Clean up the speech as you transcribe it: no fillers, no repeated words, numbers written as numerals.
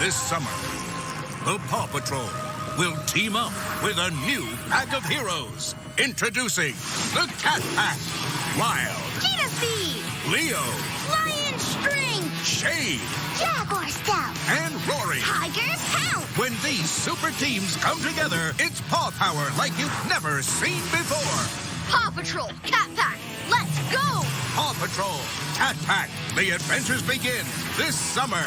This summer, the Paw Patrol will team up with a new pack of heroes. Introducing the Cat Pack. Wild, Cheetah Speed, Leo, Lion String, Shade, Jaguar Stealth, and Rory. Tiger Pounce. When these super teams come together, it's paw power like you've never seen before. Paw Patrol, Cat Pack, let's go! Paw Patrol, Cat Pack. The adventures begin this summer.